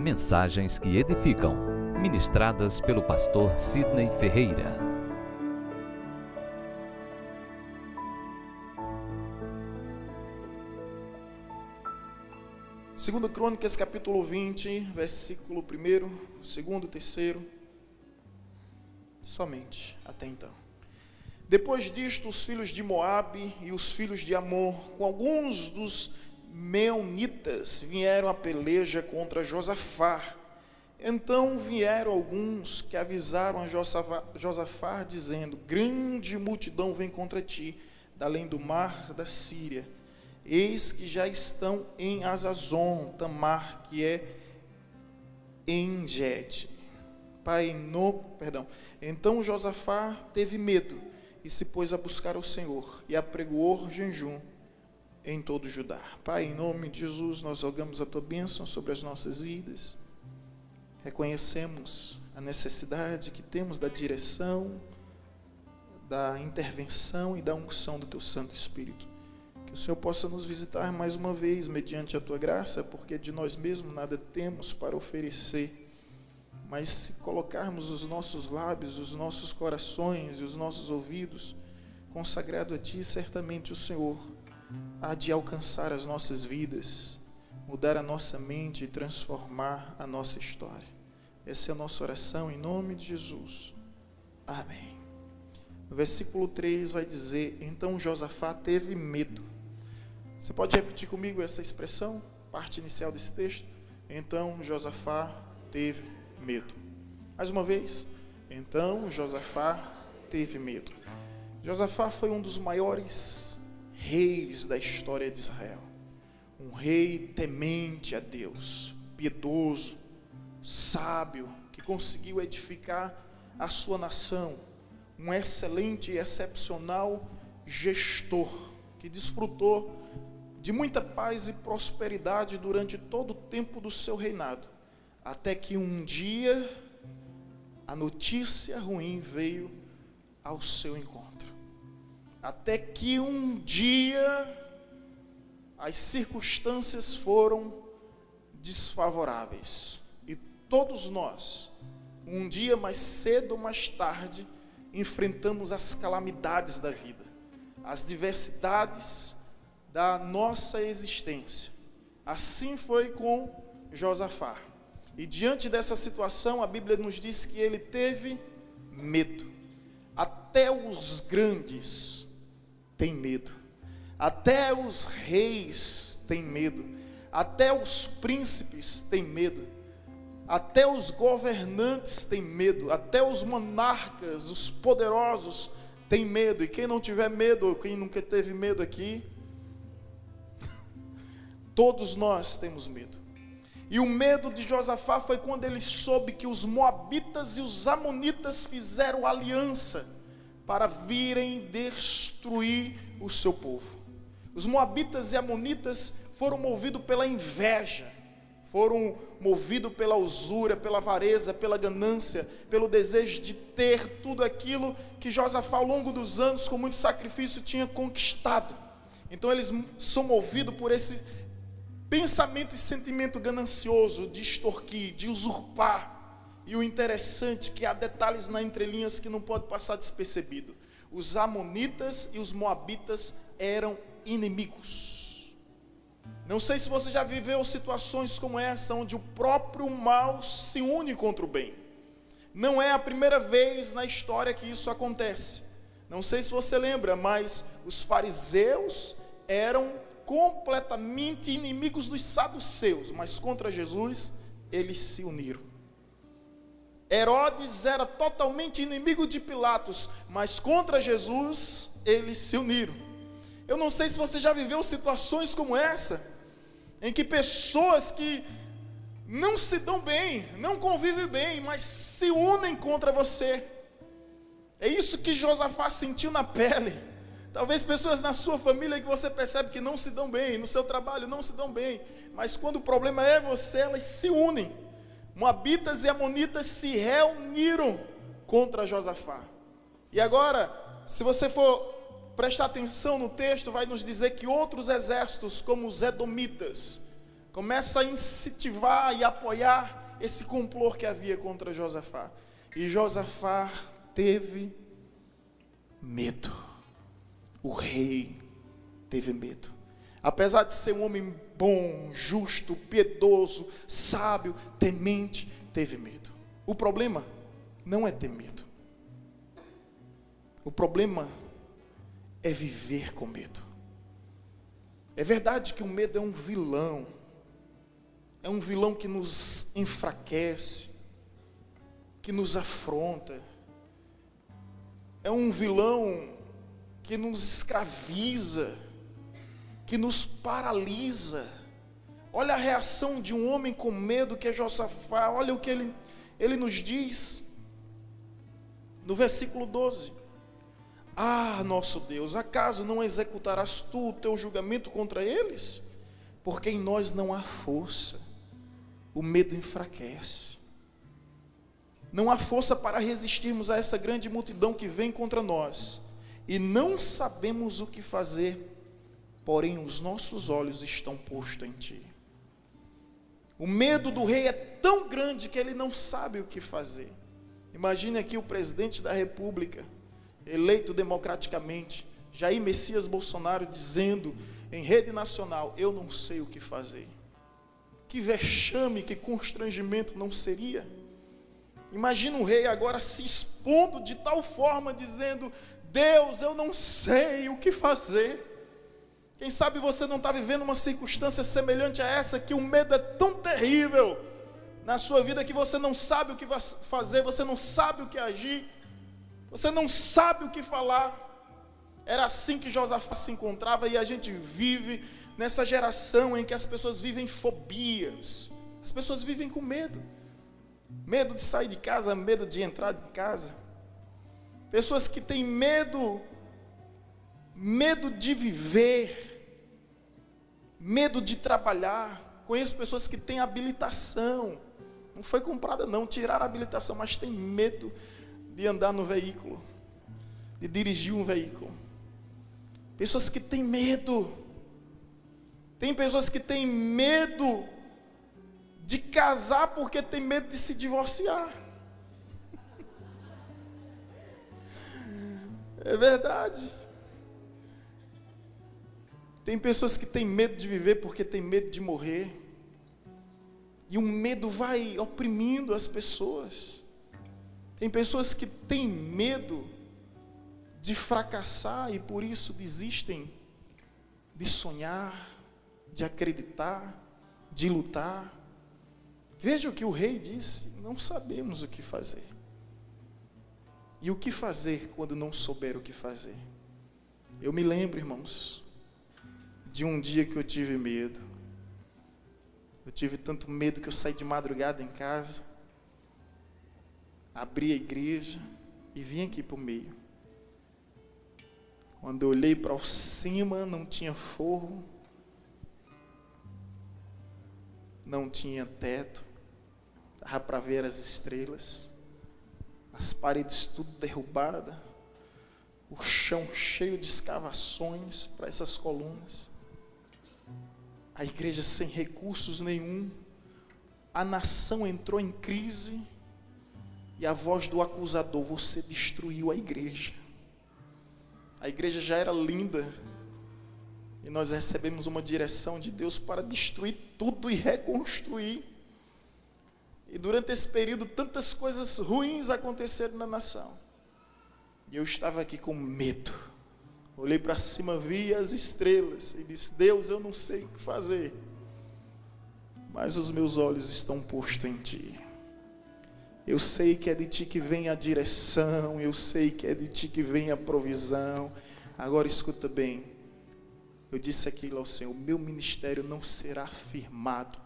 Mensagens que edificam, ministradas pelo pastor Sidney Ferreira. Segundo Crônicas, capítulo 20, versículo 1º, 2º, 3º, somente até então. Depois disto, os filhos de Moabe e os filhos de Amon, com alguns dos meunitas, vieram à peleja contra Josafá. Então vieram alguns que avisaram a Josafá, dizendo: grande multidão vem contra ti, da além do mar da Síria. Eis que já estão em Azazon, Tamar, que é em Gede. Então Josafá teve medo e se pôs a buscar o Senhor e apregoou jejum em todo Judá. Pai, em nome de Jesus, nós rogamos a tua bênção sobre as nossas vidas. Reconhecemos a necessidade que temos da direção, da intervenção e da unção do teu Santo Espírito. Que o Senhor possa nos visitar mais uma vez, mediante a tua graça, porque de nós mesmos nada temos para oferecer. Mas se colocarmos os nossos lábios, os nossos corações e os nossos ouvidos consagrado a ti, certamente o Senhor há de alcançar as nossas vidas, mudar a nossa mente e transformar a nossa história. Essa é a nossa oração em nome de Jesus. Amém. No versículo 3 vai dizer: então Josafá teve medo. Você pode repetir comigo essa expressão, parte inicial desse texto? Então Josafá teve medo. Mais uma vez. Então Josafá teve medo. Josafá foi um dos maiores reis da história de Israel. Um rei temente a Deus, piedoso, sábio, que conseguiu edificar a sua nação. Um excelente e excepcional gestor, que desfrutou de muita paz e prosperidade durante todo o tempo do seu reinado, até que um dia a notícia ruim veio ao seu encontro. Até que um dia as circunstâncias foram desfavoráveis. E todos nós, um dia mais cedo ou mais tarde, enfrentamos as calamidades da vida, as diversidades da nossa existência. Assim foi com Josafá. E diante dessa situação, a Bíblia nos diz que ele teve medo. Até os grandes têm medo. Até os reis têm medo. Até os príncipes têm medo. Até os governantes têm medo. Até os monarcas, os poderosos têm medo. E quem não tiver medo, ou quem nunca teve medo aqui, todos nós temos medo. E o medo de Josafá foi quando ele soube que os moabitas e os amonitas fizeram aliança para virem destruir o seu povo. Os moabitas e amonitas foram movidos pela inveja, foram movidos pela usura, pela avareza, pela ganância, pelo desejo de ter tudo aquilo que Josafá, ao longo dos anos, com muito sacrifício, tinha conquistado. Então eles são movidos por esse pensamento e sentimento ganancioso de extorquir, de usurpar. E o interessante é que há detalhes na entrelinhas que não pode passar despercebido. Os amonitas e os moabitas eram inimigos. Não sei se você já viveu situações como essa, onde o próprio mal se une contra o bem. Não é a primeira vez na história que isso acontece. Não sei se você lembra, mas os fariseus eram completamente inimigos dos saduceus, mas contra Jesus eles se uniram. Herodes era totalmente inimigo de Pilatos, mas contra Jesus eles se uniram. Eu não sei se você já viveu situações como essa, em que pessoas que não se dão bem, não convivem bem, mas se unem contra você. É isso que Josafá sentiu na pele. Talvez pessoas na sua família que você percebe que não se dão bem, no seu trabalho não se dão bem, mas quando o problema é você, elas se unem. Moabitas e amonitas se reuniram contra Josafá. E agora, se você for prestar atenção no texto, vai nos dizer que outros exércitos, como os edomitas, começa a incentivar e apoiar esse complô que havia contra Josafá. E Josafá teve medo. O rei teve medo. Apesar de ser um homem bom, justo, piedoso, sábio, temente, teve medo. O problema não é ter medo. O problema é viver com medo. É verdade que o medo é um vilão. É um vilão que nos enfraquece, que nos afronta. É um vilão que nos escraviza, que nos paralisa. Olha a reação de um homem com medo que é Josafá. Olha o que ele nos diz no versículo 12. Ah, nosso Deus, acaso não executarás tu o teu julgamento contra eles? Porque em nós não há força. O medo enfraquece. Não há força para resistirmos a essa grande multidão que vem contra nós. E não sabemos o que fazer, porém os nossos olhos estão postos em ti. O medo do rei é tão grande que ele não sabe o que fazer. Imagine aqui o presidente da República, eleito democraticamente, Jair Messias Bolsonaro, dizendo em rede nacional: eu não sei o que fazer. Que vexame, que constrangimento não seria? Imagina um rei agora se expondo de tal forma, dizendo: Deus, eu não sei o que fazer. Quem sabe você não está vivendo uma circunstância semelhante a essa, que o medo é tão terrível na sua vida que você não sabe o que fazer, você não sabe o que agir, você não sabe o que falar. Era assim que Josafá se encontrava, e a gente vive nessa geração em que as pessoas vivem fobias. As pessoas vivem com medo. Medo de sair de casa, medo de entrar em casa. Pessoas que têm medo de viver, medo de trabalhar. Conheço pessoas que têm habilitação, não foi comprada não, tiraram a habilitação, mas tem medo de andar no veículo, de dirigir um veículo. Pessoas que têm medo. Tem pessoas que têm medo de casar porque tem medo de se divorciar. É verdade. Tem pessoas que têm medo de viver porque têm medo de morrer. E o medo vai oprimindo as pessoas. Tem pessoas que têm medo de fracassar e por isso desistem de sonhar, de acreditar, de lutar. Veja o que o rei disse: não sabemos o que fazer. E o que fazer quando não souber o que fazer? Eu me lembro, irmãos, de um dia que eu tive medo. Eu tive tanto medo que eu saí de madrugada em casa, abri a igreja e vim aqui para o meio. Quando eu olhei para cima, não tinha forro, não tinha teto, dava para ver as estrelas, as paredes tudo derrubadas, o chão cheio de escavações para essas colunas, a igreja sem recursos nenhum, a nação entrou em crise, e a voz do acusador: você destruiu a igreja. A igreja já era linda, e nós recebemos uma direção de Deus para destruir tudo e reconstruir. E durante esse período, tantas coisas ruins aconteceram na nação. E eu estava aqui com medo. Olhei para cima, vi as estrelas e disse: Deus, eu não sei o que fazer, mas os meus olhos estão postos em Ti. Eu sei que é de Ti que vem a direção, eu sei que é de Ti que vem a provisão. Agora escuta bem, eu disse aquilo ao Senhor: o meu ministério não será firmado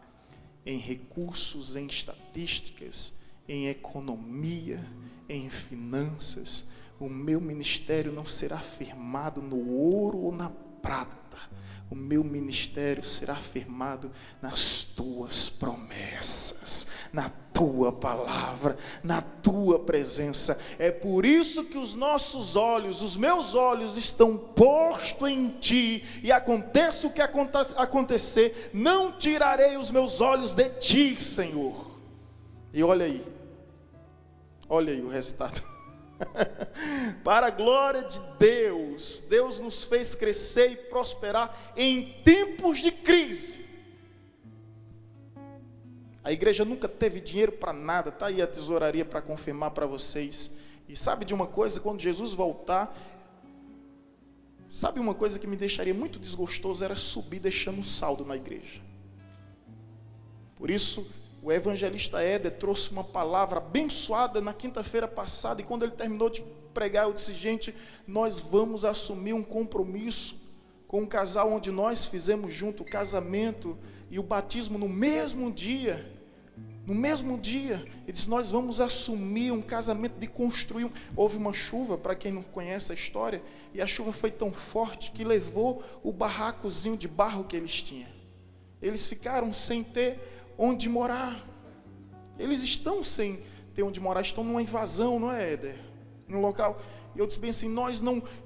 em recursos, em estatísticas, em economia, em finanças. O meu ministério não será firmado no ouro ou na prata, prata. O meu ministério será firmado nas tuas promessas, na tua palavra, na tua presença. É por isso que os nossos olhos, os meus olhos estão postos em ti, e aconteça o que acontecer, não tirarei os meus olhos de ti, Senhor. E olha aí o resultado. Para a glória de Deus, Deus nos fez crescer e prosperar em tempos de crise. A igreja nunca teve dinheiro para nada, está aí a tesouraria para confirmar para vocês. E sabe de uma coisa, quando Jesus voltar, sabe uma coisa que me deixaria muito desgostoso, era subir deixando um saldo na igreja. Por isso, o evangelista Éder trouxe uma palavra abençoada na quinta-feira passada, e quando ele terminou de pregar, eu disse: gente, nós vamos assumir um compromisso com um casal onde nós fizemos junto o casamento e o batismo no mesmo dia. Ele disse: nós vamos assumir um casamento de construir. Houve uma chuva, para quem não conhece a história, e a chuva foi tão forte que levou o barracozinho de barro que eles tinham. Eles ficaram sem ter onde morar. Eles estão sem ter onde morar, estão numa invasão, não é, Éder? Num local. E eu disse bem assim: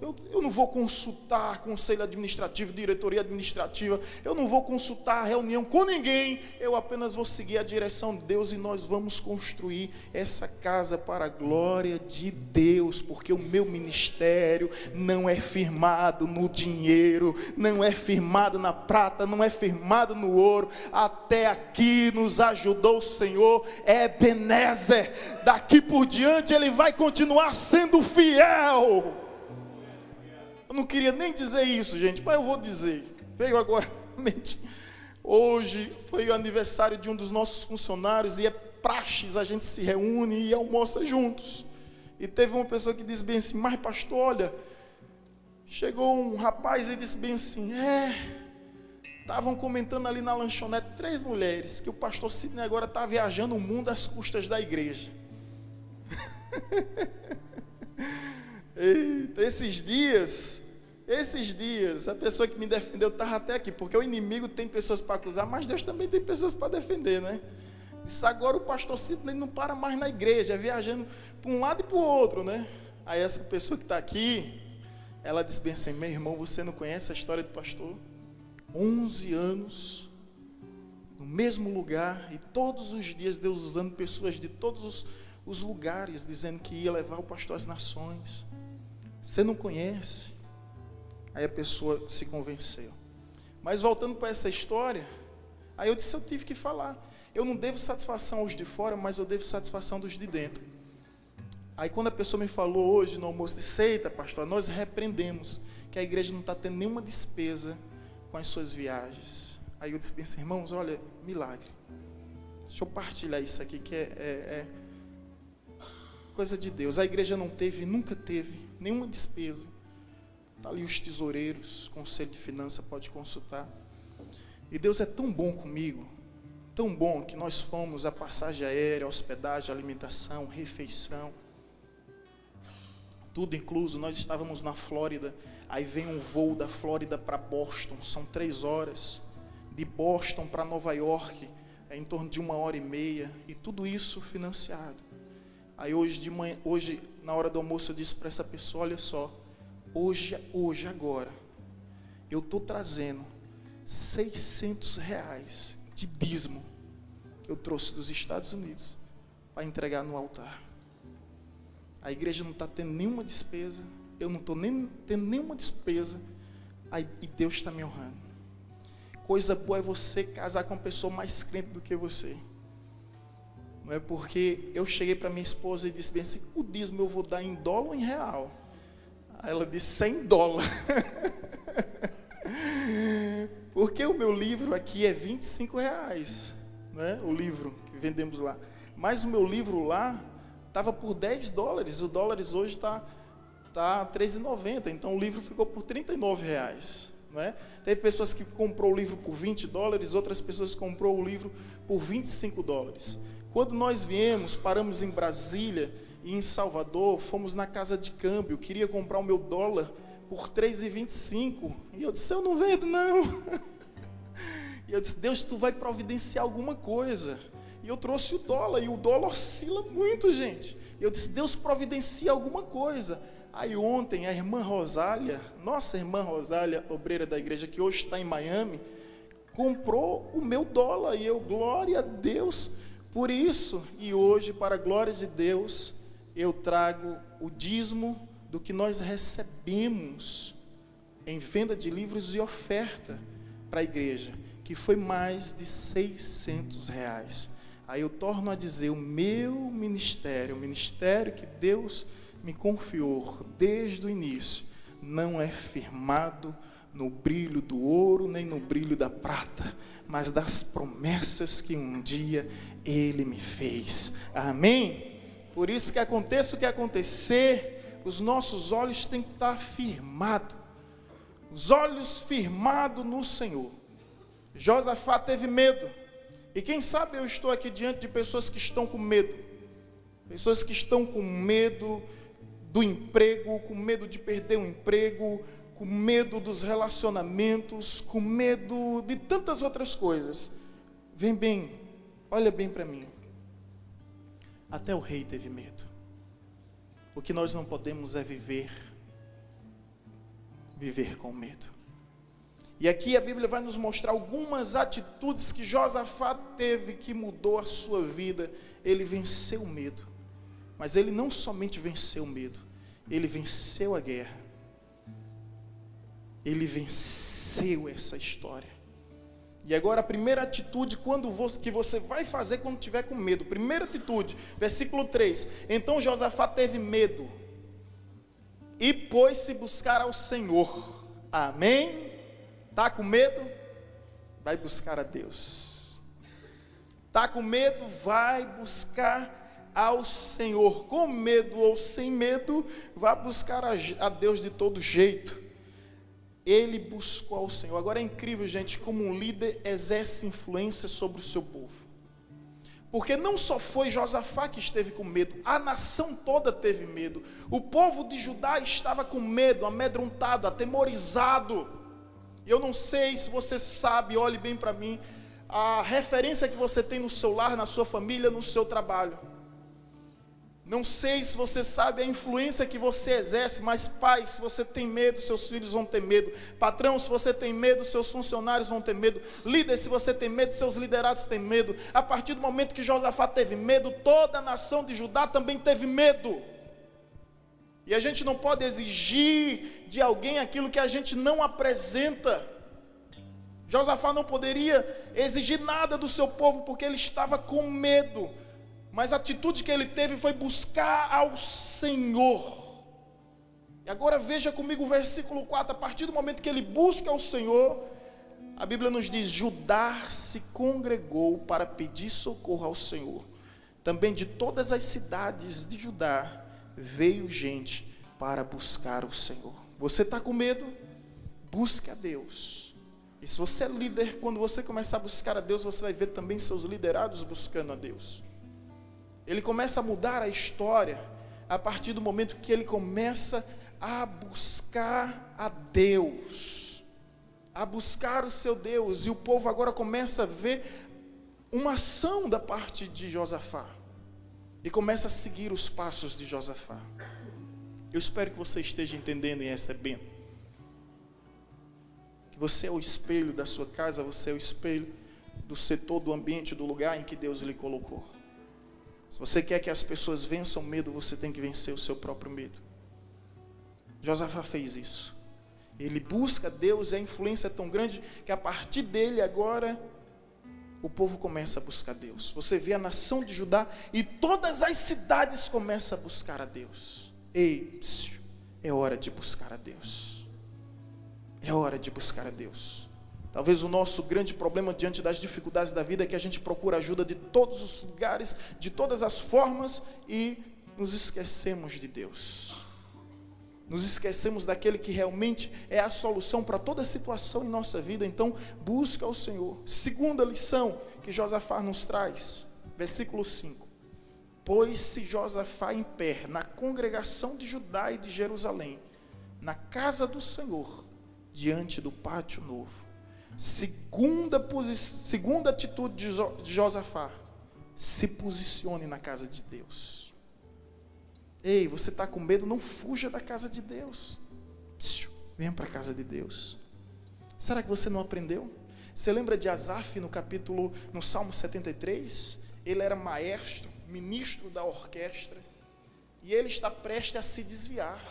eu não vou consultar conselho administrativo, diretoria administrativa, eu não vou consultar reunião com ninguém, eu apenas vou seguir a direção de Deus, e nós vamos construir essa casa para a glória de Deus, porque o meu ministério não é firmado no dinheiro, não é firmado na prata, não é firmado no ouro. Até aqui nos ajudou o Senhor Ebenezer, daqui por diante Ele vai continuar sendo fiel. Eu não queria nem dizer isso, gente, mas eu vou dizer. Veio agora à mente. Hoje foi o aniversário de um dos nossos funcionários, e é praxes, a gente se reúne e almoça juntos. E teve uma pessoa que disse bem assim: mas pastor, olha, chegou um rapaz e disse bem assim: estavam comentando ali na lanchonete 3 mulheres, que o pastor Sidney agora está viajando o mundo às custas da igreja. Eita, esses dias, a pessoa que me defendeu estava até aqui, porque o inimigo tem pessoas para acusar, mas Deus também tem pessoas para defender, né? Disse: agora o pastor Sidney não para mais na igreja, viajando para um lado e para o outro, né? Aí essa pessoa que está aqui, ela disse bem assim: meu irmão, você não conhece a história do pastor? 11 anos, no mesmo lugar, e todos os dias Deus usando pessoas de todos os lugares, dizendo que ia levar o pastor às nações. Você não conhece? Aí a pessoa se convenceu. Mas voltando para essa história, aí eu disse: eu tive que falar. Eu não devo satisfação aos de fora, mas eu devo satisfação dos de dentro. Aí quando a pessoa me falou hoje no almoço, disse: eita pastor, nós repreendemos que a igreja não está tendo nenhuma despesa com as suas viagens. Aí eu disse bem assim: irmãos, olha, milagre. Deixa eu partilhar isso aqui, que é coisa de Deus. A igreja não teve, nunca teve nenhuma despesa. Está ali os tesoureiros, conselho de finanças, pode consultar. E Deus é tão bom comigo, tão bom, que nós fomos a passagem aérea, hospedagem, alimentação, refeição, tudo incluso. Nós estávamos na Flórida, aí vem um voo da Flórida para Boston, são 3 horas, de Boston para Nova York, é em torno de 1h30, e tudo isso financiado. Aí hoje de manhã, na hora do almoço, eu disse para essa pessoa: olha só, hoje agora, eu estou trazendo R$600 de dízimo, que eu trouxe dos Estados Unidos, para entregar no altar. A igreja não está tendo nenhuma despesa, eu não estou nem tendo nenhuma despesa, e Deus está me honrando. Coisa boa é você casar com uma pessoa mais crente do que você. Não é? Porque eu cheguei para minha esposa e disse bem assim: o dízimo eu vou dar em dólar ou em real? Aí ela disse $100. Porque o meu livro aqui é R$25, né? O livro que vendemos lá. Mas o meu livro lá estava por $10. O dólar hoje está R$3,90. Então o livro ficou por R$39. Né? Teve pessoas que comprou o livro por $20, outras pessoas comprou o livro por $25. Quando nós viemos, paramos em Brasília e em Salvador, fomos na casa de câmbio, queria comprar o meu dólar por 3,25. E eu disse, eu não vendo não. E eu disse, Deus, tu vai providenciar alguma coisa. E eu trouxe o dólar, e o dólar oscila muito, gente. E eu disse, Deus, providencia alguma coisa. Aí ontem a irmã Rosália, nossa irmã Rosália, obreira da igreja, que hoje está em Miami, comprou o meu dólar. E eu, glória a Deus por isso. E hoje, para a glória de Deus, eu trago o dízimo do que nós recebemos em venda de livros e oferta para a igreja, que foi mais de R$600. Aí eu torno a dizer, o meu ministério, o ministério que Deus me confiou desde o início, não é firmado no brilho do ouro, nem no brilho da prata, mas das promessas que um dia Ele me fez. Amém? Por isso que aconteça o que acontecer, os nossos olhos têm que estar firmados, os olhos firmados no Senhor. Josafá teve medo, e quem sabe eu estou aqui diante de pessoas que estão com medo, pessoas que estão com medo do emprego, com medo de perder o emprego, com medo dos relacionamentos, com medo de tantas outras coisas. Vem bem, olha bem para mim, até o rei teve medo. O que nós não podemos é viver com medo. E aqui a Bíblia vai nos mostrar algumas atitudes que Josafá teve, que mudou a sua vida. Ele venceu o medo, mas ele não somente venceu o medo, ele venceu a guerra, ele venceu essa história. E agora a primeira atitude que você vai fazer quando tiver com medo, primeira atitude, versículo 3, então Josafá teve medo, e pôs-se buscar ao Senhor. Amém? Está com medo? Vai buscar a Deus. Está com medo? Vai buscar ao Senhor. Com medo ou sem medo, vai buscar a Deus de todo jeito. Ele buscou ao Senhor. Agora é incrível, gente, como um líder exerce influência sobre o seu povo. Porque não só foi Josafá que esteve com medo, a nação toda teve medo. O povo de Judá estava com medo, amedrontado, atemorizado. Eu não sei se você sabe, olhe bem para mim, a referência que você tem no seu lar, na sua família, no seu trabalho. Não sei se você sabe a influência que você exerce, mas pai, se você tem medo, seus filhos vão ter medo. Patrão, se você tem medo, seus funcionários vão ter medo. Líder, se você tem medo, seus liderados têm medo. A partir do momento que Josafá teve medo, toda a nação de Judá também teve medo. E a gente não pode exigir de alguém aquilo que a gente não apresenta. Josafá não poderia exigir nada do seu povo, porque ele estava com medo. Mas a atitude que ele teve foi buscar ao Senhor. E agora veja comigo o versículo 4. A partir do momento que ele busca ao Senhor, a Bíblia nos diz, Judá se congregou para pedir socorro ao Senhor. Também de todas as cidades de Judá veio gente para buscar o Senhor. Você está com medo? Busque a Deus. E se você é líder, quando você começar a buscar a Deus, você vai ver também seus liderados buscando a Deus. Ele começa a mudar a história a partir do momento que ele começa a buscar a Deus, a buscar o seu Deus. E o povo agora começa a ver uma ação da parte de Josafá e começa a seguir os passos de Josafá. Eu espero que você esteja entendendo e recebendo que você é o espelho da sua casa, você é o espelho do setor, do ambiente, do lugar em que Deus lhe colocou. Se você quer que as pessoas vençam o medo, você tem que vencer o seu próprio medo. Josafá fez isso. Ele busca Deus e a influência é tão grande que a partir dele agora o povo começa a buscar Deus. Você vê a nação de Judá e todas as cidades começam a buscar a Deus. Ei, é hora de buscar a Deus. É hora de buscar a Deus. Talvez o nosso grande problema diante das dificuldades da vida é que a gente procura ajuda de todos os lugares, de todas as formas e nos esquecemos de Deus. Nos esquecemos daquele que realmente é a solução para toda situação em nossa vida. Então, busca o Senhor. Segunda lição que Josafá nos traz, versículo 5. Pôs-se Josafá em pé na congregação de Judá e de Jerusalém, na casa do Senhor, diante do pátio novo. Segunda atitude de Josafá: se posicione na casa de Deus. Ei, você está com medo? Não fuja da casa de Deus. Venha para a casa de Deus. Será que você não aprendeu? Você lembra de Asaf no Salmo 73? Ele era maestro, ministro da orquestra, e ele está prestes a se desviar.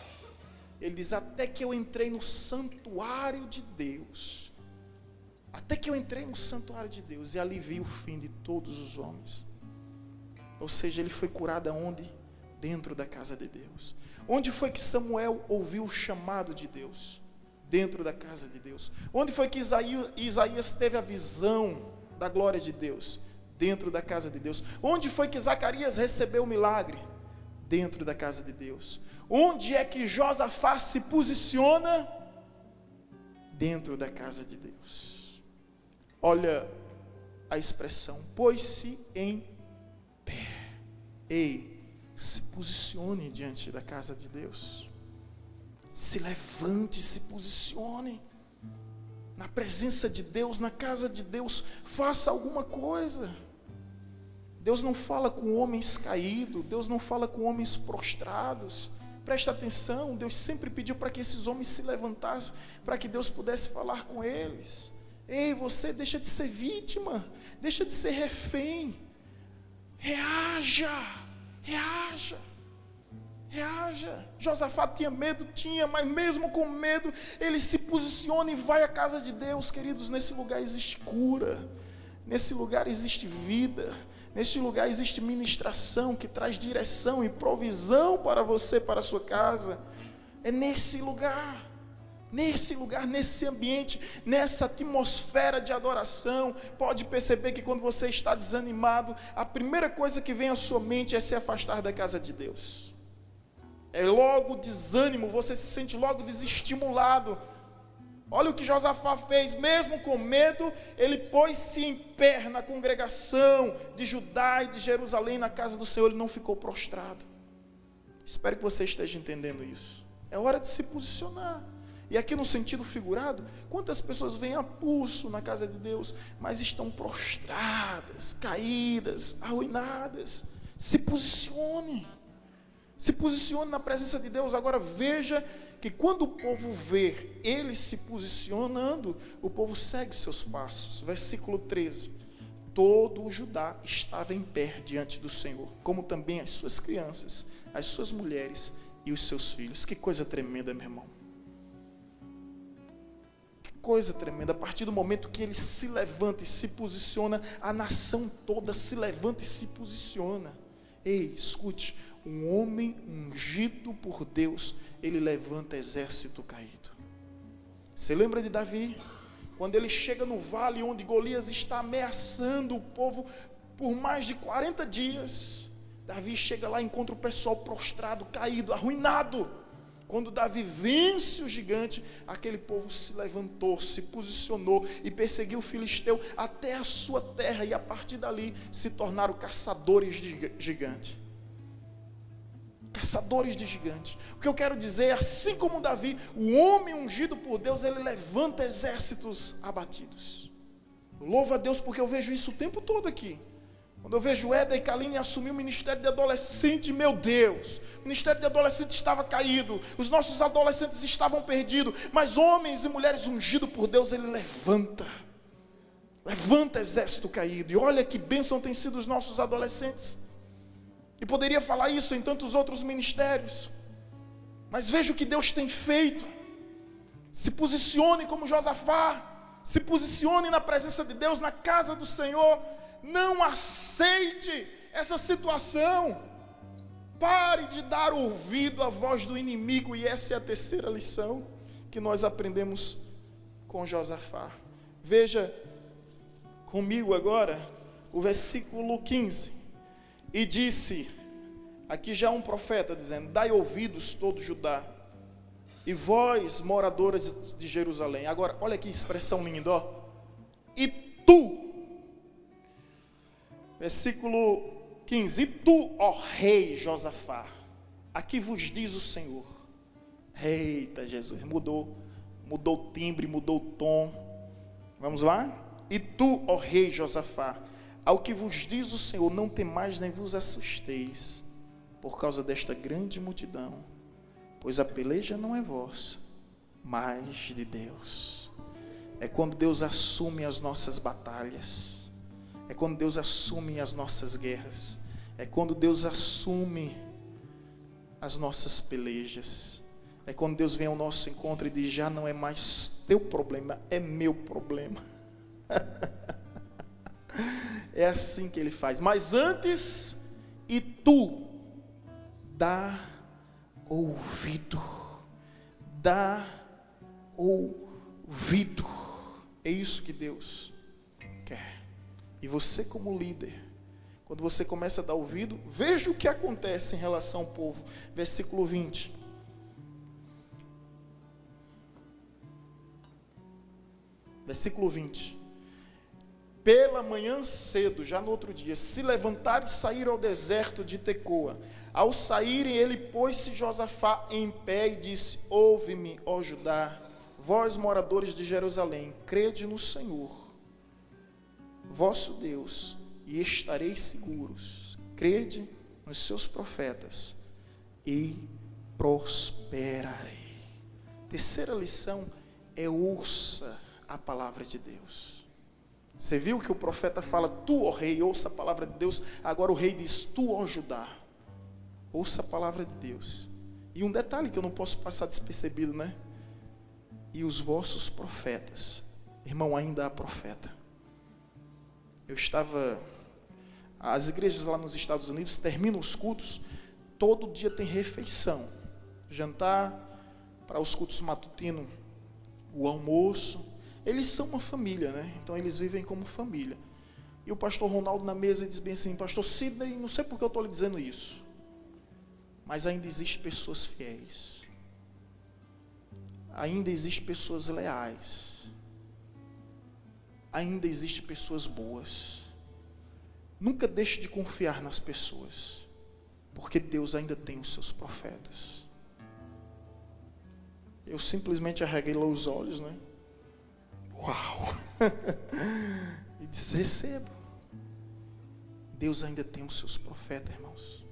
Ele diz: até que eu entrei no santuário de Deus. Até que eu entrei no santuário de Deus, e ali vi o fim de todos os homens. Ou seja, ele foi curado aonde? Dentro da casa de Deus. Onde foi que Samuel ouviu o chamado de Deus? Dentro da casa de Deus. Onde foi que Isaías teve a visão da glória de Deus? Dentro da casa de Deus. Onde foi que Zacarias recebeu o milagre? Dentro da casa de Deus. Onde é que Josafá se posiciona? Dentro da casa de Deus. Olha a expressão: pôs-se em pé. Ei, se posicione diante da casa de Deus. Se levante, se posicione na presença de Deus, na casa de Deus. Faça alguma coisa. Deus não fala com homens caídos, Deus não fala com homens prostrados. Presta atenção, Deus sempre pediu para que esses homens se levantassem, para que Deus pudesse falar com eles. Ei, você deixa de ser vítima, deixa de ser refém. Reaja, reaja, reaja. Josafá tinha medo, mas mesmo com medo, ele se posiciona e vai à casa de Deus. Queridos, nesse lugar existe cura, nesse lugar existe vida, nesse lugar existe ministração que traz direção e provisão para você, para a sua casa. É nesse lugar, nesse ambiente, nessa atmosfera de adoração. Pode perceber que quando você está desanimado, a primeira coisa que vem à sua mente é se afastar da casa de Deus. É logo desânimo, você se sente logo desestimulado. Olha o que Josafá fez, mesmo com medo, ele pôs-se em pé na congregação de Judá e de Jerusalém, na casa do Senhor, ele não ficou prostrado. Espero que você esteja entendendo isso. É hora de se posicionar. E aqui no sentido figurado, quantas pessoas vêm a pulso na casa de Deus, mas estão prostradas, caídas, arruinadas. Se posicione na presença de Deus. Agora veja que quando o povo vê ele se posicionando, o povo segue seus passos. Versículo 13: todo o Judá estava em pé diante do Senhor, como também as suas crianças, as suas mulheres e os seus filhos. Que coisa tremenda, meu irmão. Coisa tremenda. A partir do momento que ele se levanta e se posiciona, a nação toda se levanta e se posiciona. Ei, escute, um homem ungido por Deus, ele levanta exército caído. Você lembra de Davi? Quando ele chega no vale onde Golias está ameaçando o povo por mais de 40 dias, Davi chega lá e encontra o pessoal prostrado, caído, arruinado. Quando Davi vence o gigante, aquele povo se levantou, se posicionou e perseguiu o filisteu até a sua terra, e a partir dali se tornaram caçadores de gigante. Caçadores de gigante. O que eu quero dizer é, assim como Davi, o homem ungido por Deus, ele levanta exércitos abatidos. Eu louvo a Deus porque eu vejo isso o tempo todo aqui. Quando eu vejo Éder e Kaline assumir o ministério de adolescente, meu Deus, o ministério de adolescente estava caído, os nossos adolescentes estavam perdidos, mas homens e mulheres ungidos por Deus, ele levanta exército caído. E olha que bênção tem sido os nossos adolescentes. E poderia falar isso em tantos outros ministérios, mas veja o que Deus tem feito. Se posicione como Josafá, se posicione na presença de Deus, na casa do Senhor. Não aceite essa situação. Pare de dar ouvido à voz do inimigo. E essa é a terceira lição que nós aprendemos com Josafá. Veja comigo agora o versículo 15. E disse, aqui já um profeta dizendo: dai ouvidos todo Judá, e vós moradores de Jerusalém. Agora olha que expressão linda, ó. E tu, versículo 15: e tu, ó rei Josafá, aqui vos diz o Senhor: Eita, Jesus, mudou o timbre, mudou o tom. Vamos lá? E tu, ó rei Josafá, ao que vos diz o Senhor, não temais nem vos assusteis, por causa desta grande multidão, pois a peleja não é vossa, mas de Deus. É quando Deus assume as nossas batalhas, é quando Deus assume as nossas guerras, é quando Deus assume as nossas pelejas, é quando Deus vem ao nosso encontro e diz: já não é mais teu problema, é meu problema. É assim que Ele faz. Mas antes, e tu dá ouvido, dá ouvido. É isso que Deus quer. E você, como líder, quando você começa a dar ouvido, veja o que acontece em relação ao povo. Versículo 20. Versículo 20. Pela manhã cedo, já no outro dia, se levantaram e saíram ao deserto de Tecoa. Ao saírem, ele pôs-se Josafá em pé e disse: ouve-me, ó Judá, vós moradores de Jerusalém, crede no Senhor, vosso Deus, e estareis seguros. Crede nos seus profetas e prosperarei. Terceira lição é: ouça a palavra de Deus. Você viu que o profeta fala: tu, ó rei, ouça a palavra de Deus. Agora o rei diz: tu, ó Judá, ouça a palavra de Deus. E um detalhe que eu não posso passar despercebido, né? E os vossos profetas. Irmão, ainda há profeta. As igrejas lá nos Estados Unidos terminam os cultos, todo dia tem refeição, jantar, para os cultos matutinos, o almoço. Eles são uma família, né? Então eles vivem como família. E o pastor Ronaldo na mesa diz bem assim: pastor Sidney, não sei porque eu estou lhe dizendo isso, mas ainda existem pessoas fiéis, ainda existem pessoas leais, ainda existem pessoas boas. Nunca deixe de confiar nas pessoas, porque Deus ainda tem os seus profetas. Eu simplesmente arreguei lá os olhos, né? Uau! E disse: recebo. Deus ainda tem os seus profetas, irmãos.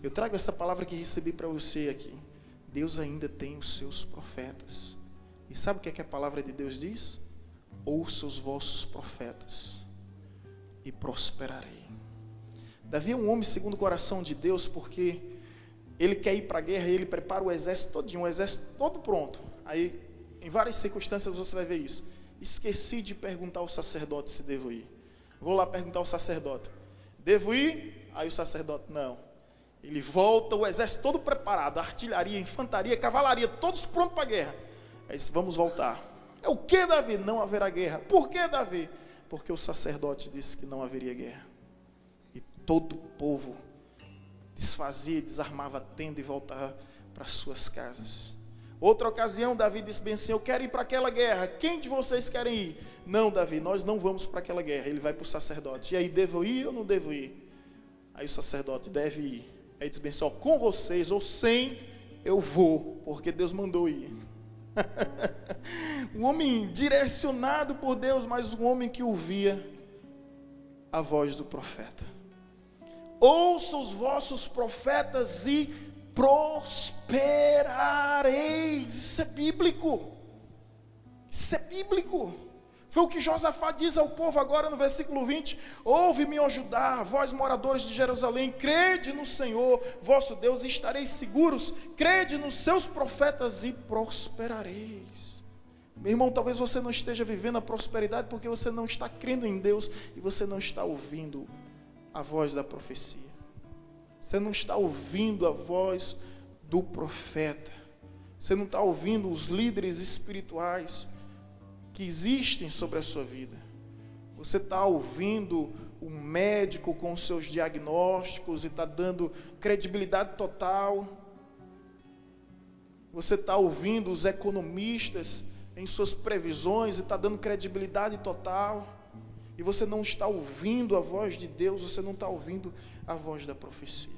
Eu trago essa palavra que recebi para você aqui. Deus ainda tem os seus profetas. E sabe o que é que a palavra de Deus diz? Ouça os vossos profetas e prosperarei. Davi é um homem segundo o coração de Deus, porque ele quer ir para a guerra e ele prepara o exército todinho, o exército todo pronto. Aí, em várias circunstâncias você vai ver isso. Esqueci de perguntar ao sacerdote se devo ir. Vou lá perguntar ao sacerdote: devo ir? Aí o sacerdote: não. Ele volta, o exército todo preparado, artilharia, infantaria, cavalaria, todos prontos para a guerra. Aí disse: vamos voltar. É o que, Davi? Não haverá guerra. Por que, Davi? Porque o sacerdote disse que não haveria guerra. E todo o povo desfazia, desarmava a tenda e voltava para suas casas. Outra ocasião, Davi disse bem assim: eu quero ir para aquela guerra, quem de vocês querem ir? Não, Davi, nós não vamos para aquela guerra. Ele vai para o sacerdote: e aí, devo ir ou não devo ir? Aí o sacerdote: deve ir. Aí diz bem assim: ó, com vocês ou sem, eu vou, porque Deus mandou ir. Um homem direcionado por Deus, mas um homem que ouvia a voz do profeta. Ouça os vossos profetas e prosperareis. Isso é bíblico. Isso é bíblico. Foi o que Josafá diz ao povo agora no versículo 20: ouve-me, ó Judá, vós moradores de Jerusalém, crede no Senhor, vosso Deus, e estareis seguros, crede nos seus profetas e prosperareis. Meu irmão, talvez você não esteja vivendo a prosperidade porque você não está crendo em Deus e você não está ouvindo a voz da profecia. Você não está ouvindo a voz do profeta. Você não está ouvindo os líderes espirituais que existem sobre a sua vida. Você está ouvindo um médico com os seus diagnósticos e está dando credibilidade total. Você está ouvindo os economistas em suas previsões e está dando credibilidade total. E você não está ouvindo a voz de Deus, você não está ouvindo a voz da profecia.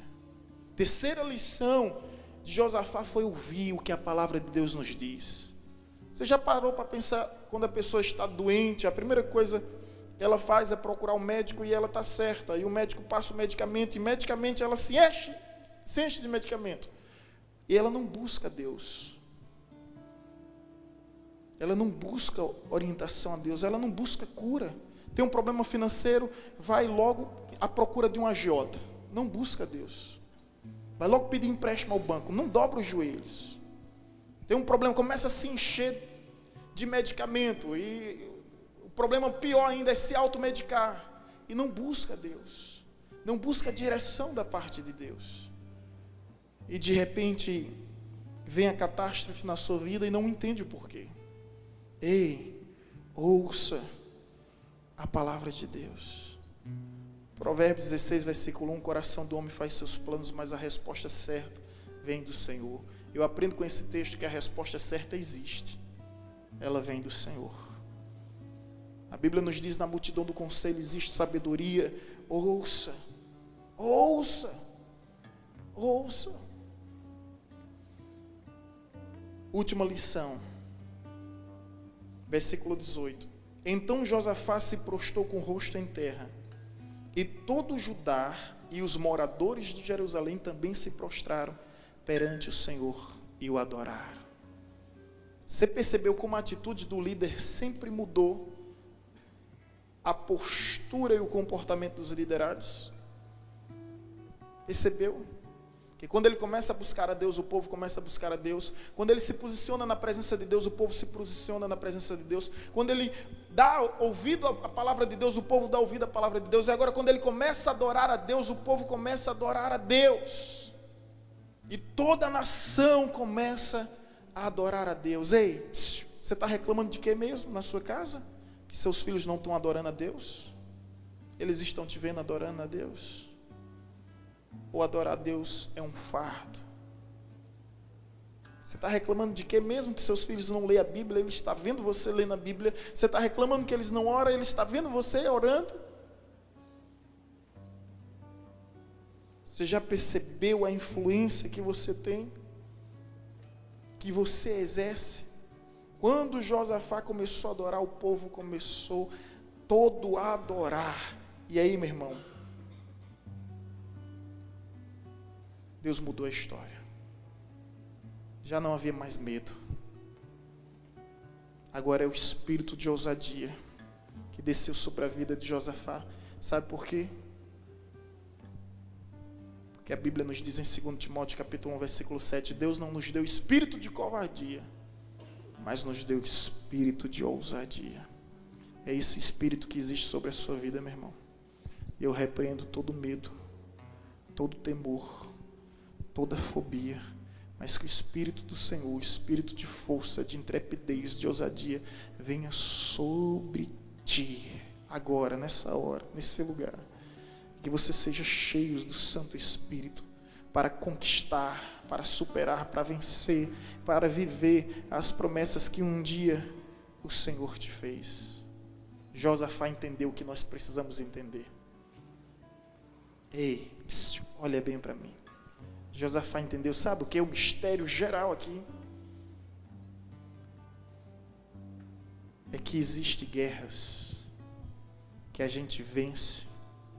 Terceira lição de Josafá foi ouvir o que a palavra de Deus nos diz. Você já parou para pensar, quando a pessoa está doente, a primeira coisa que ela faz é procurar um médico e ela está certa, e o médico passa o medicamento, e medicamente ela se enche de medicamento, e ela não busca Deus, ela não busca orientação a Deus, ela não busca cura. Tem um problema financeiro, vai logo à procura de um agiota, não busca Deus, vai logo pedir empréstimo ao banco, não dobra os joelhos. Tem um problema, começa a se encher de medicamento, e o problema pior ainda é se automedicar, e não busca Deus, não busca a direção da parte de Deus, e de repente vem a catástrofe na sua vida e não entende o porquê. Ei, ouça a palavra de Deus. Provérbios 16, versículo 1, o coração do homem faz seus planos, mas a resposta certa vem do Senhor. Eu aprendo com esse texto que a resposta certa existe, ela vem do Senhor. A Bíblia nos diz, na multidão do conselho existe sabedoria. Ouça, ouça, ouça. Última lição, versículo 18. Então Josafá se prostrou com o rosto em terra, e todo Judá e os moradores de Jerusalém também se prostraram perante o Senhor e o adoraram. Você percebeu como a atitude do líder sempre mudou a postura e o comportamento dos liderados? Percebeu? Que quando ele começa a buscar a Deus, o povo começa a buscar a Deus. Quando ele se posiciona na presença de Deus, o povo se posiciona na presença de Deus. Quando ele dá ouvido à palavra de Deus, o povo dá ouvido à palavra de Deus. E agora, quando ele começa a adorar a Deus, o povo começa a adorar a Deus. E toda a nação começa a adorar a Deus. Ei, você está reclamando de quê mesmo na sua casa? Que seus filhos não estão adorando a Deus? Eles estão te vendo adorando a Deus? Ou adorar a Deus é um fardo? Você está reclamando de quê mesmo? Que seus filhos não leem a Bíblia? Ele está vendo você lendo a Bíblia. Você está reclamando que eles não oram? Ele está vendo você orando. Você já percebeu a influência que você tem? Que você exerce? Quando Josafá começou a adorar, o povo começou todo a adorar. E aí, meu irmão, Deus mudou a história. Já não havia mais medo. Agora é o espírito de ousadia que desceu sobre a vida de Josafá. Sabe por quê? Porque a Bíblia nos diz em 2 Timóteo capítulo 1, versículo 7, Deus não nos deu espírito de covardia, mas nos deu espírito de ousadia. É esse espírito que existe sobre a sua vida, meu irmão. Eu repreendo todo medo, todo temor, toda fobia, mas que o Espírito do Senhor, o Espírito de força, de intrepidez, de ousadia, venha sobre ti, agora, nessa hora, nesse lugar, que você seja cheio do Santo Espírito, para conquistar, para superar, para vencer, para viver as promessas que um dia o Senhor te fez. Josafá entendeu o que nós precisamos entender. Ei, olha bem para mim. Josafá entendeu, sabe o que é o mistério geral aqui? É que existem guerras que a gente vence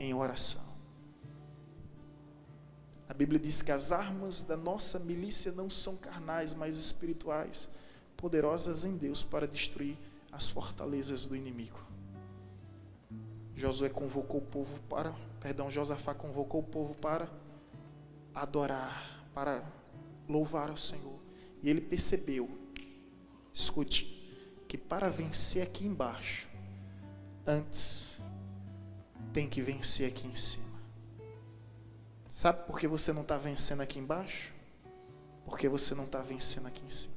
em oração. A Bíblia diz que as armas da nossa milícia não são carnais, mas espirituais, poderosas em Deus para destruir as fortalezas do inimigo. Josafá convocou o povo para adorar, para louvar ao Senhor. E ele percebeu, escute, que para vencer aqui embaixo, antes tem que vencer aqui em cima. Sabe por que você não está vencendo aqui embaixo? Porque você não está vencendo aqui em cima.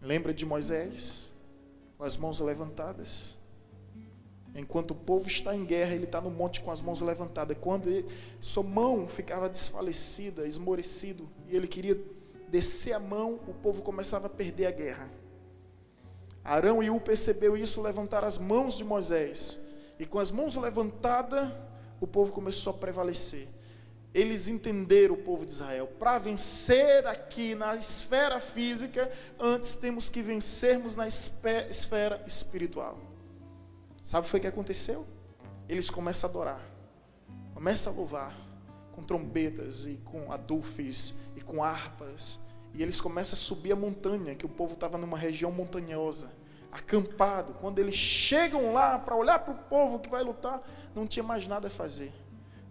Lembra de Moisés, com as mãos levantadas? Enquanto o povo está em guerra, ele está no monte com as mãos levantadas. Quando sua mão ficava desfalecida, esmorecido, e ele queria descer a mão, o povo começava a perder a guerra. Arão e Ur percebeu isso, levantaram as mãos de Moisés. E com as mãos levantadas, o povo começou a prevalecer. eles entenderam, o povo de Israel, para vencer aqui na esfera física, antes temos que vencermos na esfera espiritual. Sabe o que foi que aconteceu? Eles começam a adorar, começam a louvar, com trombetas e com adufes e com harpas, e eles começam a subir a montanha, que o povo estava numa região montanhosa, acampado. Quando eles chegam lá para olhar para o povo que vai lutar, não tinha mais nada a fazer.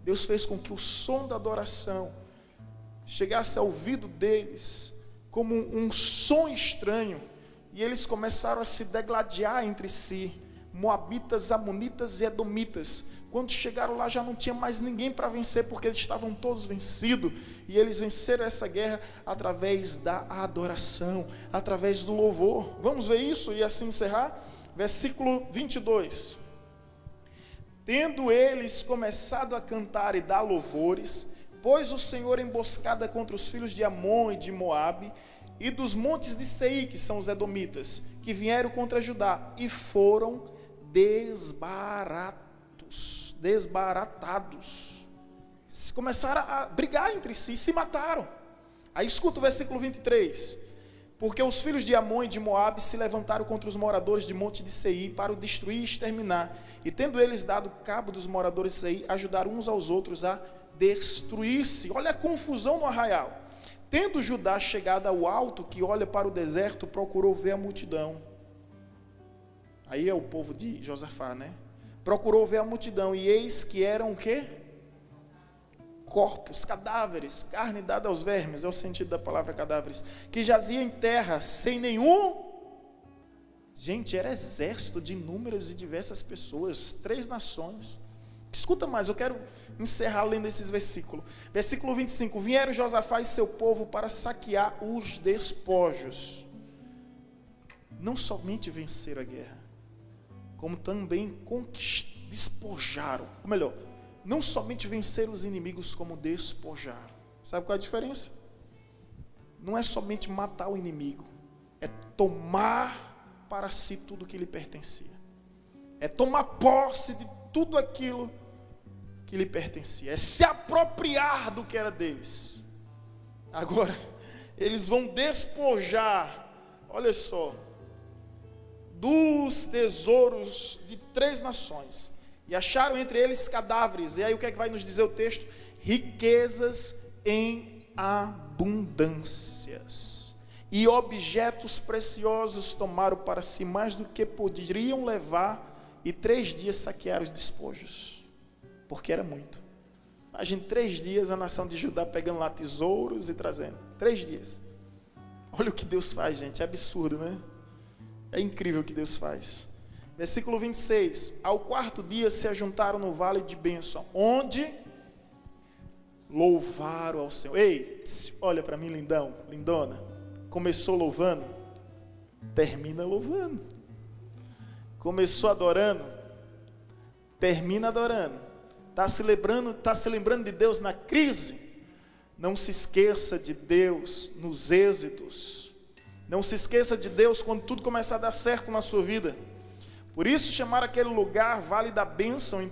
Deus fez com que o som da adoração chegasse ao ouvido deles como um som estranho, e eles começaram a se degladiar entre si, moabitas, amonitas e edomitas. Quando chegaram lá, já não tinha mais ninguém para vencer, porque eles estavam todos vencidos, e eles venceram essa guerra através da adoração, através do louvor. Vamos ver isso e assim encerrar? Versículo 22. Tendo eles começado a cantar e dar louvores, pôs o Senhor emboscada contra os filhos de Amon e de Moabe, e dos montes de Seir, que são os edomitas, que vieram contra Judá, e foram desbaratados. Começaram a brigar entre si, se mataram. Aí escuta o versículo 23. Porque os filhos de Amon e de Moabe se levantaram contra os moradores de monte de Seir para o destruir e exterminar. E tendo eles dado cabo dos moradores de Seir, ajudaram uns aos outros a destruir-se. Olha a confusão no arraial. Tendo Judá chegado ao alto que olha para o deserto, procurou ver a multidão. Aí é o povo de Josafá, né? Procurou ver a multidão, e eis que eram o quê? Corpos, cadáveres, carne dada aos vermes, é o sentido da palavra cadáveres, que jazia em terra, sem nenhum... Gente, era exército de inúmeras e diversas pessoas, 3 nações. Escuta mais, eu quero encerrar lendo esses versículos. Versículo 25. Vieram Josafá e seu povo para saquear os despojos. Não somente venceram a guerra, como também despojaram. Ou melhor, não somente venceram os inimigos, como despojaram. Sabe qual é a diferença? Não é somente matar o inimigo, é tomar para si tudo que lhe pertencia. É tomar posse de tudo aquilo que lhe pertencia. É se apropriar do que era deles. Agora, eles vão despojar, olha só, dos tesouros de 3 nações, e acharam entre eles cadáveres. E aí o que é que vai nos dizer o texto? Riquezas em abundâncias, e objetos preciosos tomaram para si mais do que poderiam levar, e 3 dias saquearam os despojos, porque era muito. Imagine 3 dias a nação de Judá pegando lá tesouros e trazendo, 3 dias. Olha o que Deus faz, gente, é absurdo, né? É incrível o que Deus faz. Versículo 26. Ao 4º dia se ajuntaram no vale de bênção, onde louvaram ao Senhor. Ei, olha para mim, lindão, lindona. Começou louvando, termina louvando. Começou adorando, termina adorando. Está se lembrando de Deus na crise? Não se esqueça de Deus nos êxitos. Não se esqueça de Deus quando tudo começar a dar certo na sua vida. Por isso chamaram aquele lugar Vale da Bênção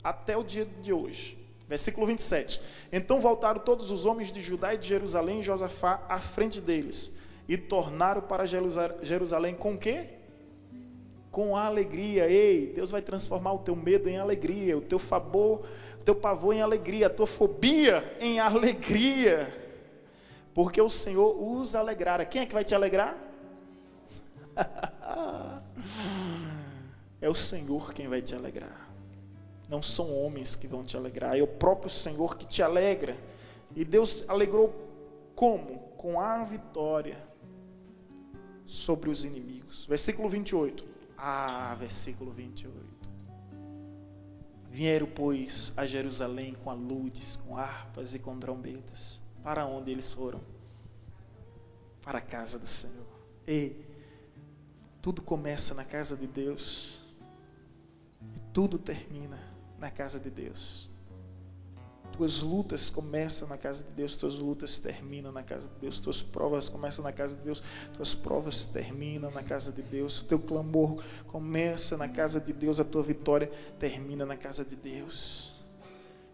até o dia de hoje. Versículo 27. Então voltaram todos os homens de Judá e de Jerusalém, e Josafá à frente deles, e tornaram para Jerusalém com o quê? Com alegria. Ei, Deus vai transformar o teu medo em alegria, o teu pavor em alegria, a tua fobia em alegria, porque o Senhor os alegrara. Quem é que vai te alegrar? É o Senhor quem vai te alegrar. Não são homens que vão te alegrar, é o próprio Senhor que te alegra. E Deus alegrou como? Com a vitória sobre os inimigos. Versículo 28. Versículo 28. Vieram, pois, a Jerusalém com aludes, com harpas e com trombetas. Para onde eles foram? Para a casa do Senhor. Ei, tudo começa na casa de Deus, e tudo termina na casa de Deus. Tuas lutas começam na casa de Deus, tuas lutas terminam na casa de Deus, tuas provas começam na casa de Deus, tuas provas terminam na casa de Deus, o teu clamor começa na casa de Deus, a tua vitória termina na casa de Deus.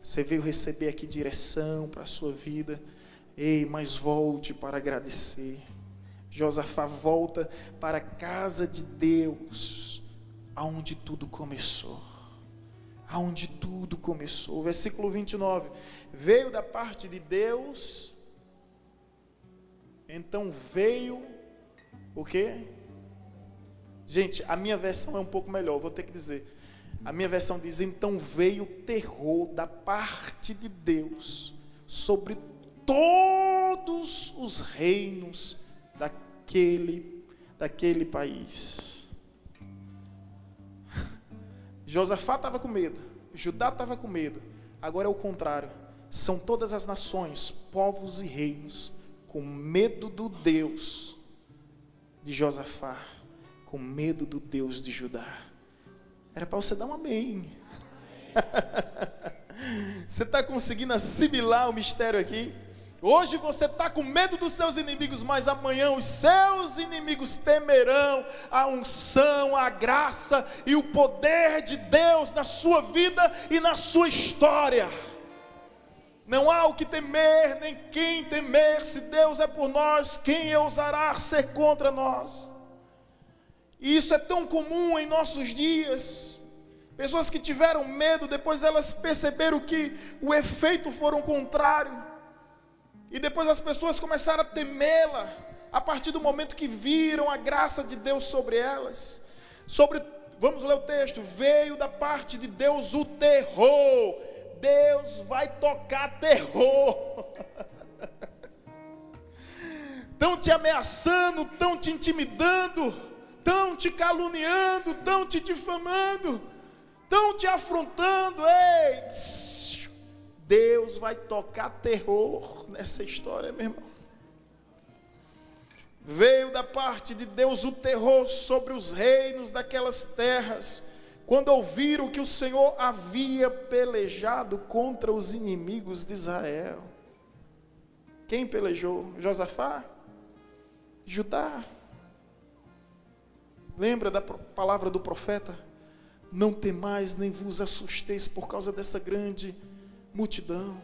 Você veio receber aqui direção para a sua vida. Ei, mas volte para agradecer. Josafá volta para a casa de Deus, aonde tudo começou. Aonde tudo começou. Versículo 29. Veio da parte de Deus. Então veio o quê? Gente, a minha versão é um pouco melhor, vou ter que dizer. A minha versão diz: então veio terror da parte de Deus sobre todos os reinos daquele país. Josafá estava com medo, Judá estava com medo. Agora é o contrário. São todas as nações, povos e reinos com medo do Deus de Josafá, com medo do Deus de Judá. Era para você dar um amém. Você está conseguindo assimilar o mistério aqui? Hoje você está com medo dos seus inimigos, mas amanhã os seus inimigos temerão a unção, a graça e o poder de Deus na sua vida e na sua história. Não há o que temer, nem quem temer. Se Deus é por nós, quem ousará ser contra nós? E isso é tão comum em nossos dias. Pessoas que tiveram medo, depois elas perceberam que o efeito foi o contrário. E depois as pessoas começaram a temê-la, a partir do momento que viram a graça de Deus sobre elas. Vamos ler o texto. Veio da parte de Deus o terror. Deus vai tocar terror. Estão te ameaçando, estão te intimidando, estão te caluniando, estão te difamando, estão te afrontando. Ei, Deus vai tocar terror nessa história, meu irmão. Veio da parte de Deus o terror sobre os reinos daquelas terras, quando ouviram que o Senhor havia pelejado contra os inimigos de Israel. Quem pelejou? Josafá? Judá? Lembra da palavra do profeta? Não temais nem vos assusteis por causa dessa grande multidão.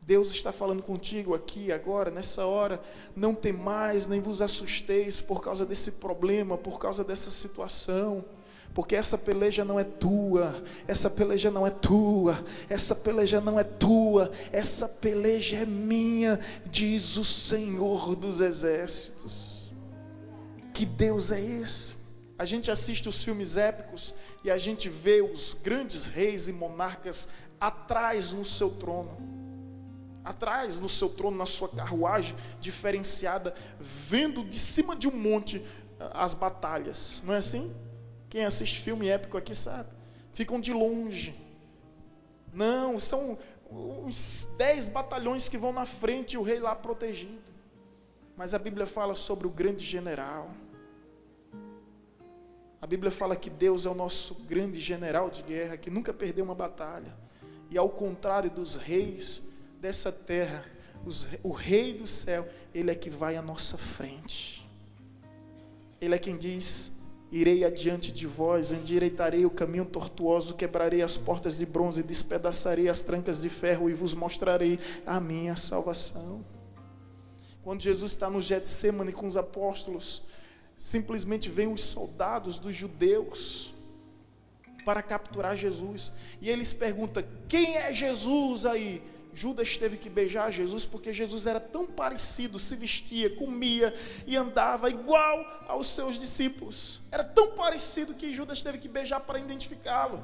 Deus está falando contigo aqui, agora, nessa hora. Não temais nem vos assusteis por causa desse problema, por causa dessa situação. Porque essa peleja não é tua, essa peleja não é tua, essa peleja não é tua, essa peleja é minha, diz o Senhor dos Exércitos. Que Deus é esse? A gente assiste os filmes épicos e a gente vê os grandes reis e monarcas atrás no seu trono, na sua carruagem diferenciada, vendo de cima de um monte as batalhas, não é assim? Quem assiste filme épico aqui sabe, ficam de longe. Não, são uns 10 batalhões que vão na frente e o rei lá protegido. Mas a Bíblia fala sobre o grande general. A Bíblia fala que Deus é o nosso grande general de guerra, que nunca perdeu uma batalha. E ao contrário dos reis dessa terra, o rei do céu, ele é que vai à nossa frente. Ele é quem diz: irei adiante de vós, endireitarei o caminho tortuoso, quebrarei as portas de bronze, despedaçarei as trancas de ferro e vos mostrarei a minha salvação. Quando Jesus está no Getsêmani com os apóstolos, simplesmente vêm os soldados dos judeus para capturar Jesus, e eles perguntam: quem é Jesus aí? Judas teve que beijar Jesus, porque Jesus era tão parecido, se vestia, comia e andava igual aos seus discípulos. Era tão parecido que Judas teve que beijar para identificá-lo.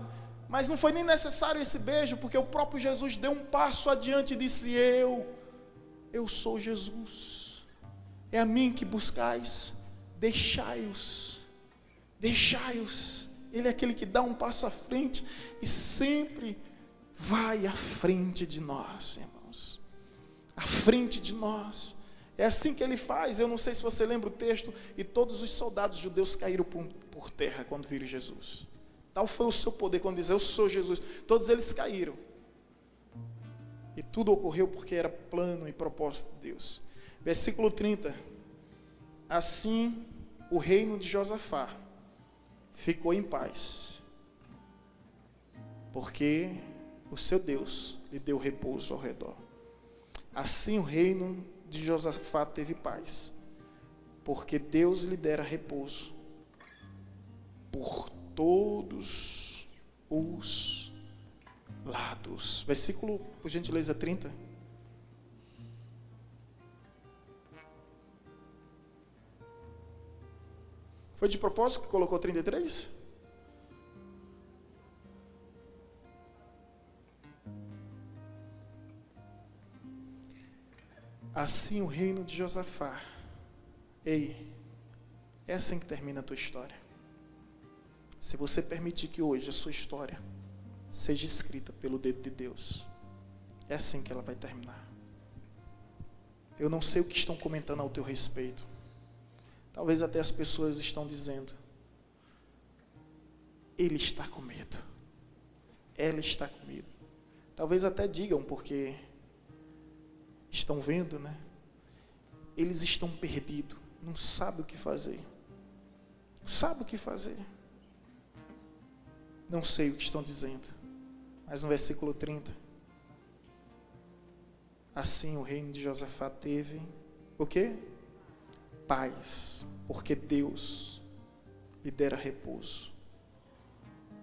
Mas não foi nem necessário esse beijo, porque o próprio Jesus deu um passo adiante e disse: eu sou Jesus, é a mim que buscais, deixai-os. Ele é aquele que dá um passo à frente e sempre vai à frente de nós, irmãos. À frente de nós. É assim que ele faz. Eu não sei se você lembra o texto. E todos os soldados judeus caíram por terra quando viram Jesus. Tal foi o seu poder quando diz: eu sou Jesus. Todos eles caíram. E tudo ocorreu porque era plano e propósito de Deus. Versículo 30. Assim o reino de Josafá ficou em paz, porque o seu Deus lhe deu repouso ao redor. Assim o reino de Josafá teve paz, porque Deus lhe dera repouso por todos os lados. Versículo, por gentileza, 30. Foi de propósito que colocou 33? Assim o reino de Josafá. Ei, é assim que termina a tua história. Se você permitir que hoje a sua história seja escrita pelo dedo de Deus, é assim que ela vai terminar. Eu não sei o que estão comentando ao teu respeito. Talvez até as pessoas estão dizendo: ele está com medo, ela está com medo. Talvez até digam, porque estão vendo, né? Eles estão perdidos, não sabem o que fazer. Não sabem o que fazer. Não sei o que estão dizendo. Mas no versículo 30, assim o reino de Josafá teve o quê? Paz, porque Deus lhe dera repouso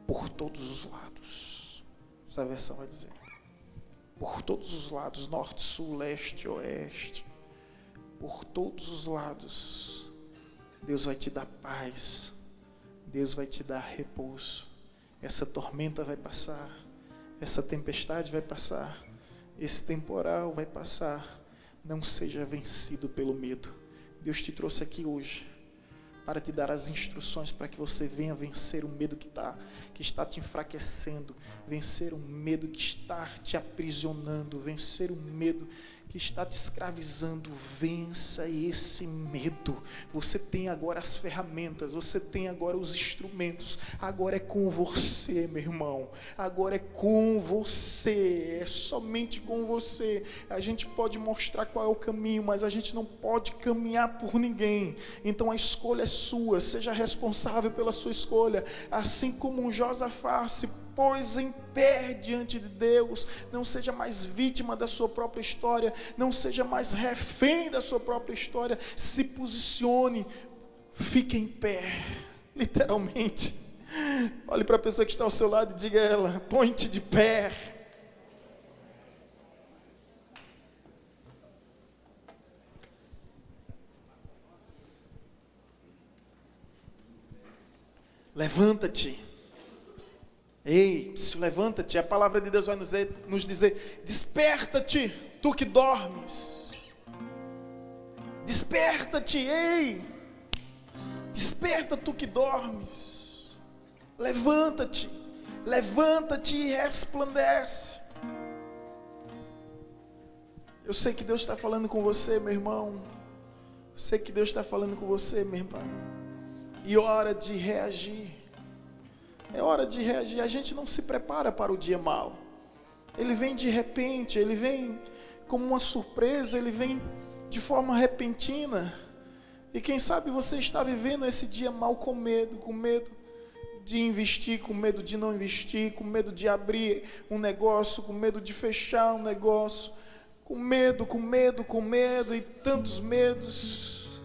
por todos os lados. Essa versão vai dizer: por todos os lados, norte, sul, leste, oeste, por todos os lados, Deus vai te dar paz, Deus vai te dar repouso. Essa tormenta vai passar, essa tempestade vai passar, esse temporal vai passar. Não seja vencido pelo medo. Deus te trouxe aqui hoje para te dar as instruções para que você venha vencer o medo que está te enfraquecendo, vencer o medo que está te aprisionando, vencer o medo que está te escravizando. Vença esse medo. Você tem agora as ferramentas, você tem agora os instrumentos. Agora é com você, meu irmão. Agora é com você, é somente com você. A gente pode mostrar qual é o caminho, mas a gente não pode caminhar por ninguém. Então a escolha é sua, seja responsável pela sua escolha. Assim como Josafá se pôs em pé diante de Deus, não seja mais vítima da sua própria história, não seja mais refém da sua própria história. Se posicione, fique em pé, literalmente. Olhe para a pessoa que está ao seu lado e diga a ela: põe-te de pé. Levanta-te. Ei, levanta-te. A palavra de Deus vai nos dizer: desperta-te, tu que dormes. Desperta-te, ei. Desperta, tu que dormes. Levanta-te. Levanta-te e resplandece. Eu sei que Deus está falando com você, meu irmão. Eu sei que Deus está falando com você, minha irmã. E hora de reagir. É hora de reagir. A gente não se prepara para o dia mau. Ele vem de repente, ele vem como uma surpresa, ele vem de forma repentina. E quem sabe você está vivendo esse dia mau com medo de investir, com medo de não investir, com medo de abrir um negócio, com medo de fechar um negócio, com medo e tantos medos,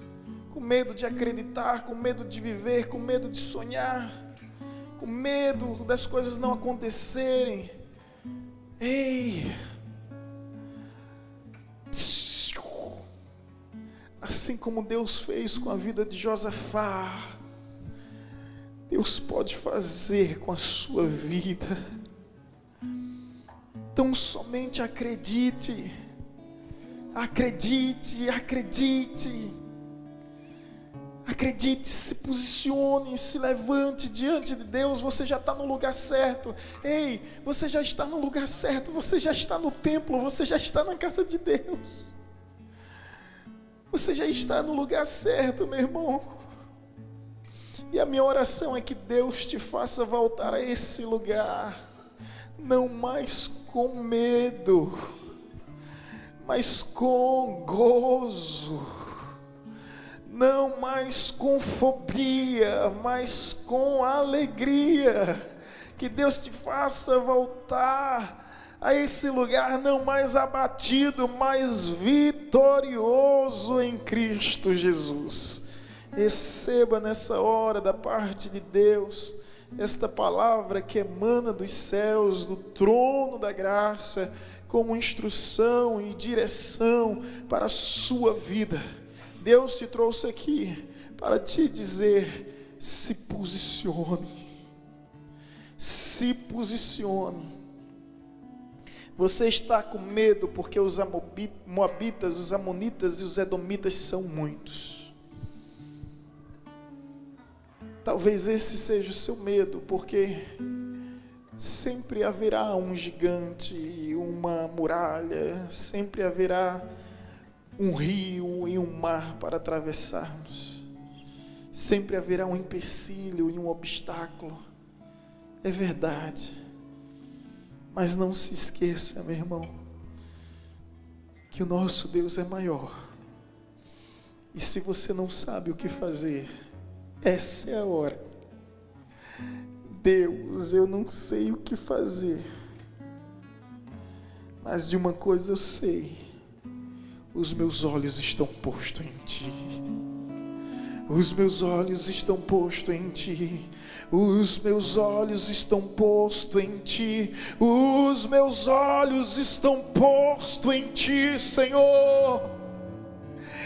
com medo de acreditar, com medo de viver, com medo de sonhar, com medo das coisas não acontecerem. Ei! Assim como Deus fez com a vida de Josafá, Deus pode fazer com a sua vida. Então somente acredite, acredite, acredite. Acredite, se posicione, se levante diante de Deus. Você já está no lugar certo. Ei, você já está no lugar certo. Você já está no templo. Você já está na casa de Deus. Você já está no lugar certo, meu irmão. E a minha oração é que Deus te faça voltar a esse lugar. Não mais com medo, mas com gozo. Não mais com fobia, mas com alegria. Que Deus te faça voltar a esse lugar não mais abatido, mas vitorioso em Cristo Jesus. Receba nessa hora da parte de Deus esta palavra que emana dos céus, do trono da graça, como instrução e direção para a sua vida. Deus te trouxe aqui para te dizer: se posicione. Se posicione. Você está com medo porque os moabitas, os amonitas e os edomitas são muitos. Talvez esse seja o seu medo, porque sempre haverá um gigante, uma muralha, sempre haverá um rio e um mar para atravessarmos. Sempre haverá um empecilho e um obstáculo. É verdade. Mas não se esqueça, meu irmão, que o nosso Deus é maior. E se você não sabe o que fazer, essa é a hora. Deus, eu não sei o que fazer, mas de uma coisa eu sei: os meus olhos estão postos em Ti. Os meus olhos estão postos em Ti. Os meus olhos estão postos em Ti. Os meus olhos estão postos em Ti, Senhor.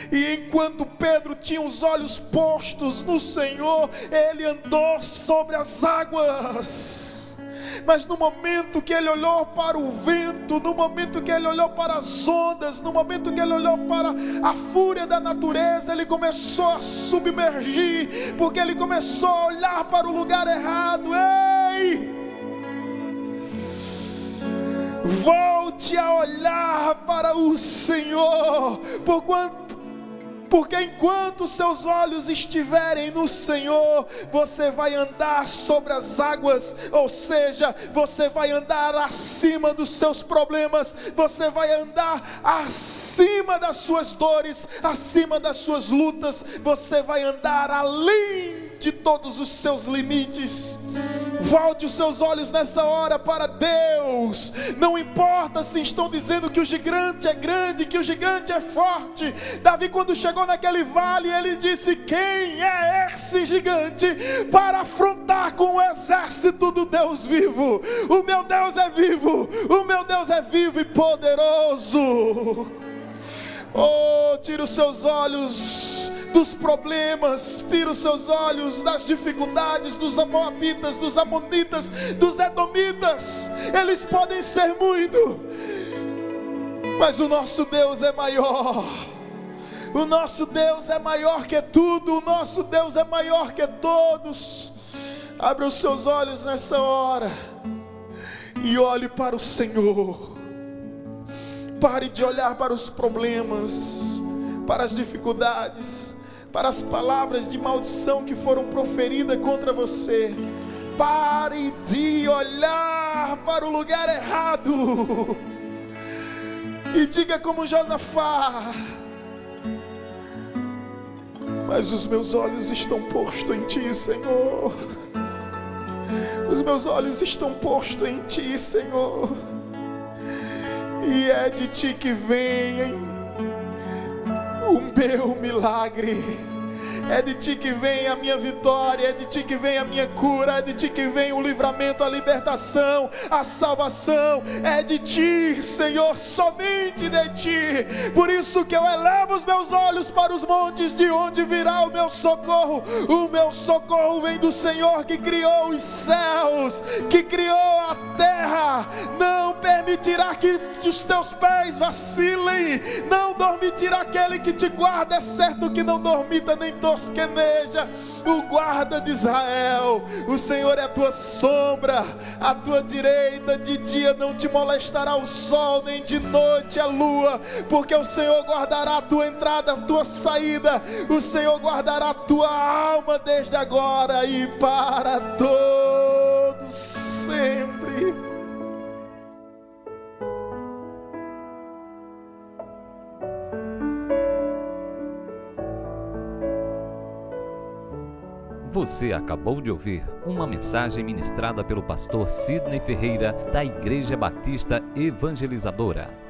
E enquanto Pedro tinha os olhos postos no Senhor, ele andou sobre as águas. Mas no momento que ele olhou para o vento, no momento que ele olhou para as ondas, no momento que ele olhou para a fúria da natureza, ele começou a submergir, porque ele começou a olhar para o lugar errado. Ei! Volte a olhar para o Senhor, porque enquanto seus olhos estiverem no Senhor, você vai andar sobre as águas, ou seja, você vai andar acima dos seus problemas, você vai andar acima das suas dores, acima das suas lutas, você vai andar além de todos os seus limites. Volte os seus olhos nessa hora para Deus. Não importa se estão dizendo que o gigante é grande, que o gigante é forte. Davi, quando chegou naquele vale, ele disse: quem é esse gigante para afrontar com o exército do Deus vivo? O meu Deus é vivo, o meu Deus é vivo e poderoso. Oh, tira os seus olhos dos problemas, tira os seus olhos das dificuldades dos moabitas, dos amonitas, dos edomitas. Eles podem ser muito, mas o nosso Deus é maior. O nosso Deus é maior que tudo, o nosso Deus é maior que todos. Abre os seus olhos nessa hora e olhe para o Senhor. Pare de olhar para os problemas, para as dificuldades, para as palavras de maldição que foram proferidas contra você. Pare de olhar para o lugar errado e diga como Josafá: mas os meus olhos estão postos em Ti, Senhor. Os meus olhos estão postos em Ti, Senhor. E é de Ti que vem o meu milagre. É de Ti que vem a minha vitória, é de Ti que vem a minha cura, é de Ti que vem o livramento, a libertação, a salvação. É de Ti, Senhor, somente de Ti. Por isso que eu elevo os meus olhos para os montes, de onde virá o meu socorro. O meu socorro vem do Senhor que criou os céus, que criou a terra. Não permitirá que os teus pés vacilem, não dormitirá aquele que te guarda. É certo que não dormita nem tosqueneja o guarda de Israel. O Senhor é a tua sombra, a tua direita. De dia não te molestará o sol, nem de noite a lua, porque o Senhor guardará a tua entrada, a tua saída. O Senhor guardará a tua alma desde agora e para todos sempre. Você acabou de ouvir uma mensagem ministrada pelo pastor Sidney Ferreira, da Igreja Batista Evangelizadora.